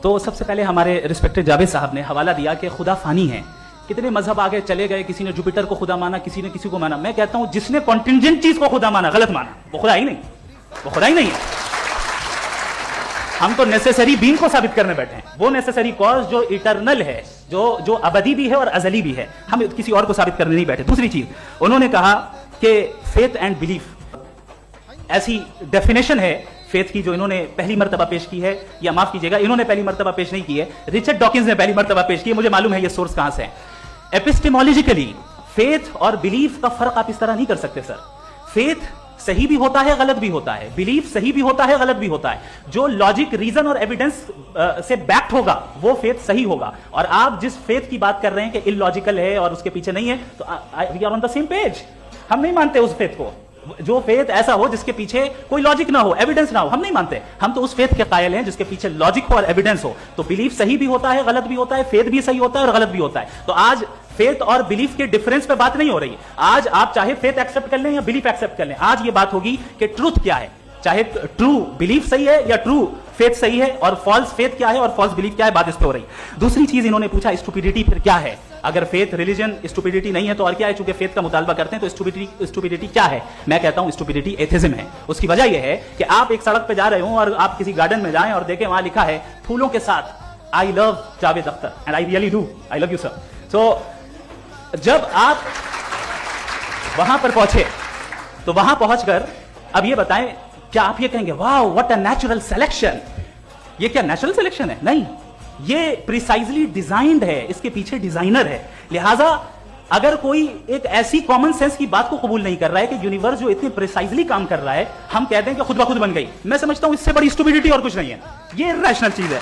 तो सबसे पहले हमारे रिस्पेक्टेड जावेद साहब ने हवाला दिया कि खुदा फानी है, कितने मजहब आगे चले गए, किसी ने जुपिटर को खुदा माना, किसी ने किसी को माना। मैं कहता हूं जिसने कॉन्टिंजेंट चीज को खुदा माना गलत माना, वो खुदा ही नहीं, वो खुदा ही नहीं है। हम तो नेसेसरी बीइंग को साबित करने बैठे हैं, वो नेसेसरी कॉज जो इटरनल है, जो अबदी भी है और अजली भी है, हम किसी और को साबित करने नहीं बैठे। दूसरी चीज उन्होंने कहा कि फेथ एंड बिलीफ, ऐसी डेफिनेशन है फेथ की जो इन्होंने पहली मर्तबा पेश की है, या माफ कीजिएगा इन्होंने पहली मर्तबा पेश नहीं की है, रिचर्ड डॉकिंस ने पहली मर्तबा पेश की है। मुझे मालूम है ये सोर्स कहां से है। एपिस्टेमोलॉजिकली फेथ और बिलीफ का फर्क आप इस तरह नहीं कर सकते सर। फेथ सही भी होता है, गलत भी होता है, बिलीफ सही भी होता है, गलत भी होता है। जो लॉजिक, रीजन और एविडेंस से बैक्ड होगा वो फेथ सही होगा। और आप जिस फेथ की बात कर रहे हैं कि इलॉजिकल है और उसके पीछे नहीं है, तो we are on the same page. हम नहीं मानते उस फेथ को, जो फेथ ऐसा हो जिसके पीछे कोई लॉजिक ना हो, एविडेंस ना हो, हम नहीं मानते। हम तो उस फेथ के कायल हैं जिसके पीछे लॉजिक हो और एविडेंस हो। तो बिलीफ सही भी होता है, गलत भी होता है, फेथ भी सही होता है और गलत भी होता है। तो आज फेथ और बिलीफ के डिफरेंस पे बात नहीं हो रही है। आज आप चाहे फेथ एक्सेप्ट कर लें या बिलीफ एक्सेप्ट कर लें, आज ये बात होगी कि ट्रूथ क्या है, चाहे ट्रू बिलीफ सही है या ट्रू फेथ सही है, और फॉल्स फेथ क्या है और फॉल्स बिलीफ क्या है, बात इस पे हो रही। दूसरी चीज इन्होंने पूछा स्टुपिडिटी फिर क्या है। अगर फेथ रिलीजन स्टुपिडिटी नहीं है तो और क्या है, चूंकि फेथ का मुतालबा करते हैं तो स्टुपिडिटी क्या है। मैं कहता हूं स्टुपिडिटी एथिज्म है। उसकी वजह यह है कि आप एक सड़क पे जा रहे हो और आप किसी गार्डन में जाएं और देखें वहां लिखा है फूलों के साथ I love Javed Akhtar, and I really do, I love you sir. So जब आप वहां पर पहुंचे तो वहां पहुंचकर अब ये बताएं, क्या आप ये कहेंगे wow what a natural selection, ये क्या नेचुरल सिलेक्शन है? नहीं, ये प्रिसाइजली डिजाइंड है, इसके पीछे डिजाइनर है। लिहाजा अगर कोई एक ऐसी कॉमन सेंस की बात को कबूल नहीं कर रहा है कि यूनिवर्स जो इतने प्रिसाइजली काम कर रहा है, हम कहते हैं कि खुद ब खुद बन गई, मैं समझता हूं इससे बड़ी स्टुपिडिटी और कुछ नहीं है। ये रैशनल चीज है।